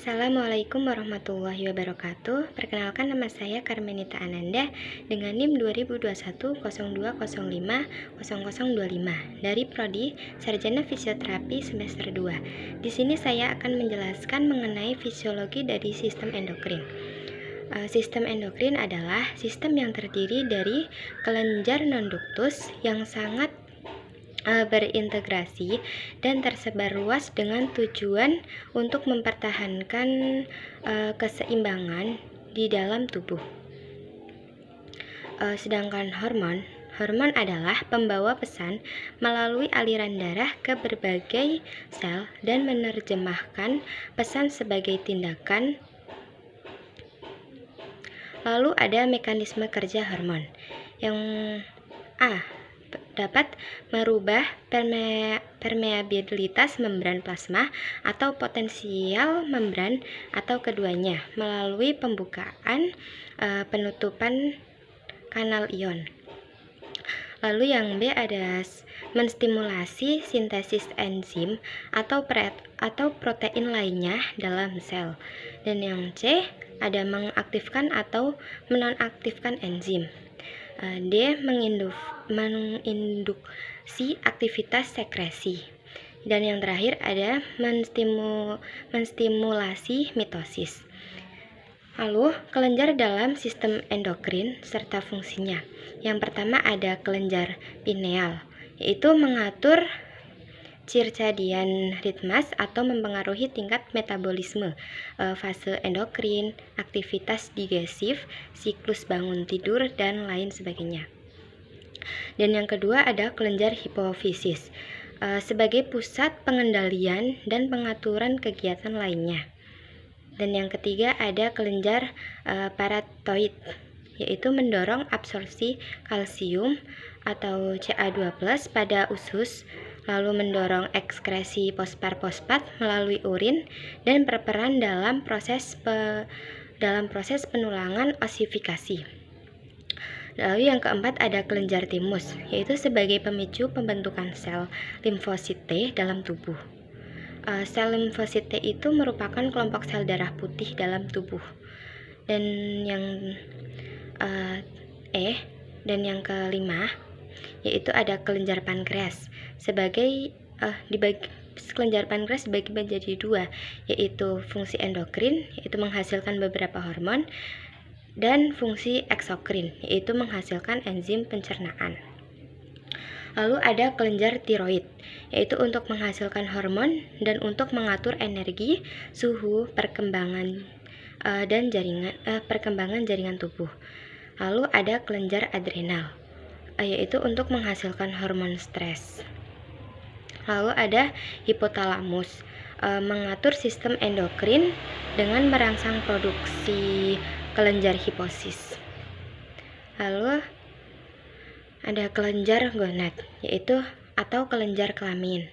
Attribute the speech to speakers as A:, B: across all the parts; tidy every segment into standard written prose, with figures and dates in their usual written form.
A: Assalamualaikum warahmatullahi wabarakatuh. Perkenalkan, nama saya Karmenita Ananda dengan NIM 2021 dari Prodi Sarjana Fisioterapi semester 2. Di sini saya akan menjelaskan mengenai fisiologi dari sistem endokrin. Sistem endokrin adalah sistem yang terdiri dari kelenjar non-duktus yang sangat berintegrasi dan tersebar luas dengan tujuan untuk mempertahankan keseimbangan di dalam tubuh. Sedangkan hormon adalah pembawa pesan melalui aliran darah ke berbagai sel dan menerjemahkan pesan sebagai tindakan. Lalu ada mekanisme kerja hormon yang dapat merubah permeabilitas membran plasma atau potensial membran atau keduanya melalui pembukaan penutupan kanal ion. Lalu yang B ada menstimulasi sintesis enzim atau protein lainnya dalam sel. Dan yang C ada mengaktifkan atau menonaktifkan enzim. D menginduksi aktivitas sekresi. Dan yang terakhir ada menstimulasi mitosis. Lalu, kelenjar dalam sistem endokrin serta fungsinya. Yang pertama ada kelenjar pineal, yaitu mengatur circadian ritmas atau mempengaruhi tingkat metabolisme, fase endokrin, aktivitas digestif, siklus bangun tidur, dan lain sebagainya. Dan yang kedua ada kelenjar hipofisis, sebagai pusat pengendalian dan pengaturan kegiatan lainnya. Dan yang ketiga ada kelenjar paratoid, yaitu mendorong absorpsi kalsium atau Ca2+ pada usus, lalu mendorong ekskresi fosfat melalui urin dan berperan dalam proses penulangan osifikasi. Lalu yang keempat ada kelenjar timus, yaitu sebagai pemicu pembentukan sel limfosit T dalam tubuh. Sel limfosit T itu merupakan kelompok sel darah putih dalam tubuh. Dan yang yang kelima yaitu ada kelenjar pankreas, sebagai kelenjar pankreas dibagi menjadi dua, yaitu fungsi endokrin, yaitu menghasilkan beberapa hormon, dan fungsi eksokrin, yaitu menghasilkan enzim pencernaan. Lalu ada kelenjar tiroid, yaitu untuk menghasilkan hormon dan untuk mengatur energi, suhu, perkembangan jaringan tubuh. Lalu ada kelenjar adrenal, yaitu untuk menghasilkan hormon stres. Lalu ada hipotalamus, mengatur sistem endokrin dengan merangsang produksi kelenjar hipofisis. Lalu ada kelenjar gonad, yaitu atau kelenjar kelamin.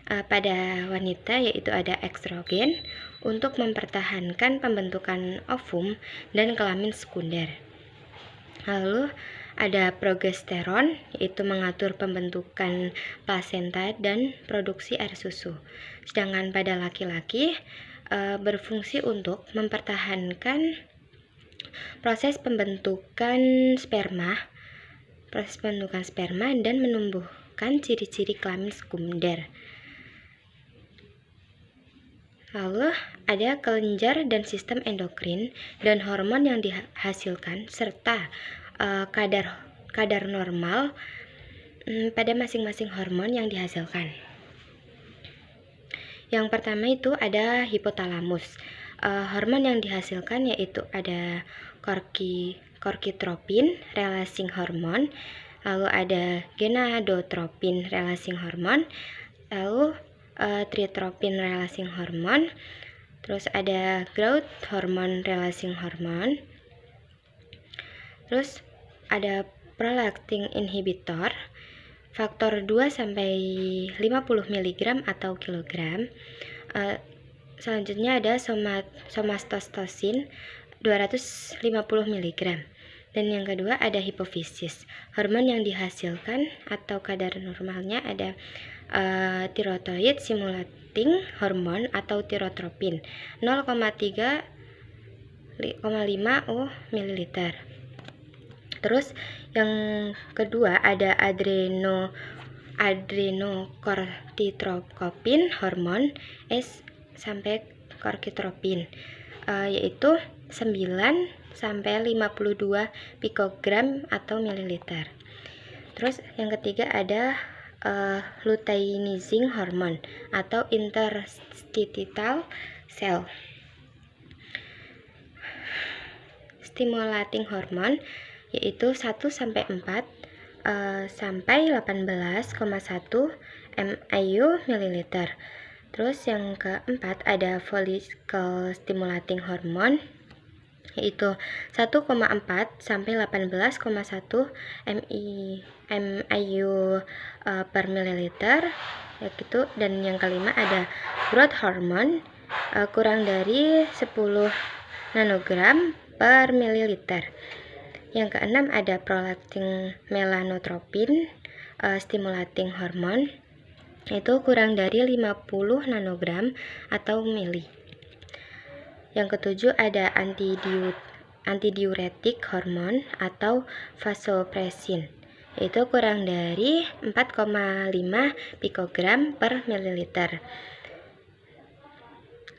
A: Pada wanita yaitu ada estrogen untuk mempertahankan pembentukan ovum dan kelamin sekunder. Lalu ada progesteron, yaitu mengatur pembentukan plasenta dan produksi air susu. Sedangkan pada laki-laki berfungsi untuk mempertahankan proses pembentukan sperma dan menumbuhkan ciri-ciri kelamin sekunder. Lalu ada kelenjar dan sistem endokrin dan hormon yang dihasilkan serta kadar normal pada masing-masing hormon yang dihasilkan. Yang pertama itu ada hipotalamus. Hormon yang dihasilkan yaitu ada kortitropin releasing hormone, lalu ada gonadotropin releasing hormone, lalu tritropin releasing hormone, terus ada growth hormone releasing hormone, terus ada prolactin inhibitor faktor 2-50 mg atau kilogram. Selanjutnya ada somatostatin 250 mg. Dan yang kedua ada hipofisis. Hormon yang dihasilkan atau kadar normalnya ada tirotoid stimulating hormon atau tirotropin 0,3,5 ml. Terus yang kedua ada adrenokortikotropin hormon sampai kortitropin, yaitu 9 sampai 52 pikogram atau mililiter. Terus yang ketiga ada luteinizing hormon atau interstitial cell stimulating hormon, yaitu 1 sampai 4 sampai 18,1 ml. Terus yang keempat ada follicle stimulating hormon, yaitu 1,4 sampai 18,1 mIU per mililiter, yaitu. Dan yang kelima ada growth hormone, kurang dari 10 nanogram per mililiter. Yang keenam ada prolactin melanotropin stimulating hormone, itu kurang dari 50 nanogram atau mili. Yang ketujuh ada antidiuretik hormon atau vasopressin, itu kurang dari 4,5 pikogram per mililiter.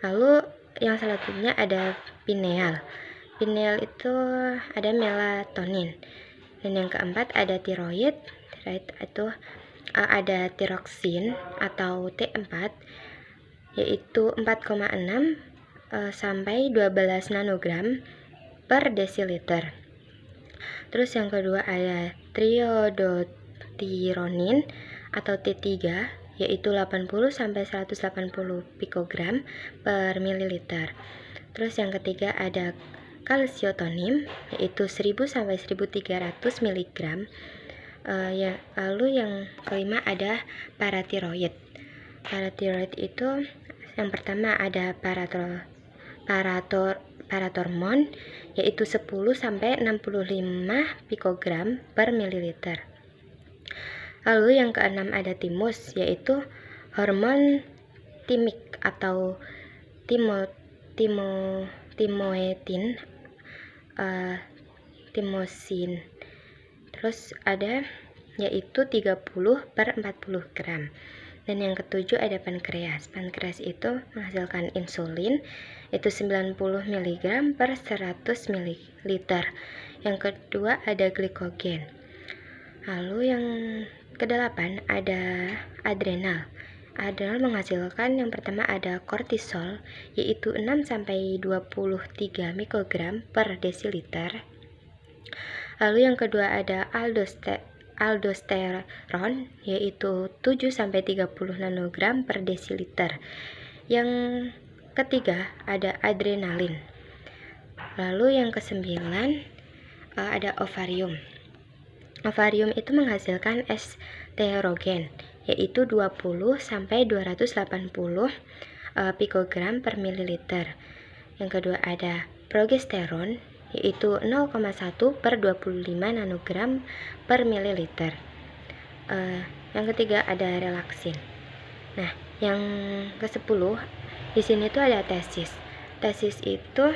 A: Lalu yang selanjutnya ada pineal. Pineal itu ada melatonin. Dan yang keempat ada tiroid itu ada tiroksin atau T4, yaitu 4,6 sampai 12 nanogram per desiliter. Terus yang kedua ada triodotironin atau T3, yaitu 80 sampai 180 pikogram per mililiter. Terus yang ketiga ada kalsiotonin, yaitu 1000 sampai 1300 mg. Lalu yang kelima ada paratiroid. Paratiroid itu yang pertama ada paratormon, yaitu 10 sampai 65 pikogram per mililiter. Lalu yang keenam ada timus, yaitu hormon timik atau timosin. Terus ada yaitu 30 per 40 gram. Dan yang ketujuh ada pankreas. Pankreas itu menghasilkan insulin, itu 90 mg per 100 ml. Yang kedua ada glikogen. Lalu yang kedelapan ada adrenal. Adrenal menghasilkan yang pertama ada kortisol, yaitu 6 sampai 23 mikrogram per desiliter. Lalu yang kedua ada aldosteron, yaitu 7 sampai 30 nanogram per desiliter. Yang ketiga ada adrenalin. Lalu yang kesembilan ada ovarium. Ovarium itu menghasilkan estrogen, yaitu 20 sampai 280 pikogram per mililiter. Yang kedua ada progesteron, yaitu 0,1 per 25 nanogram per mililiter. Yang ketiga ada relaksin. Nah, yang ke-10 di sini tuh ada tesis. Tesis itu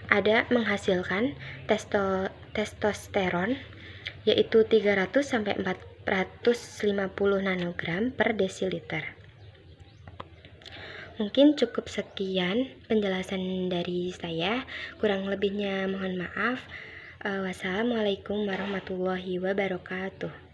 A: ada menghasilkan testosteron, yaitu 300 sampai 450 nanogram per desiliter. Mungkin cukup sekian penjelasan dari saya, kurang lebihnya mohon maaf. Wassalamualaikum warahmatullahi wabarakatuh.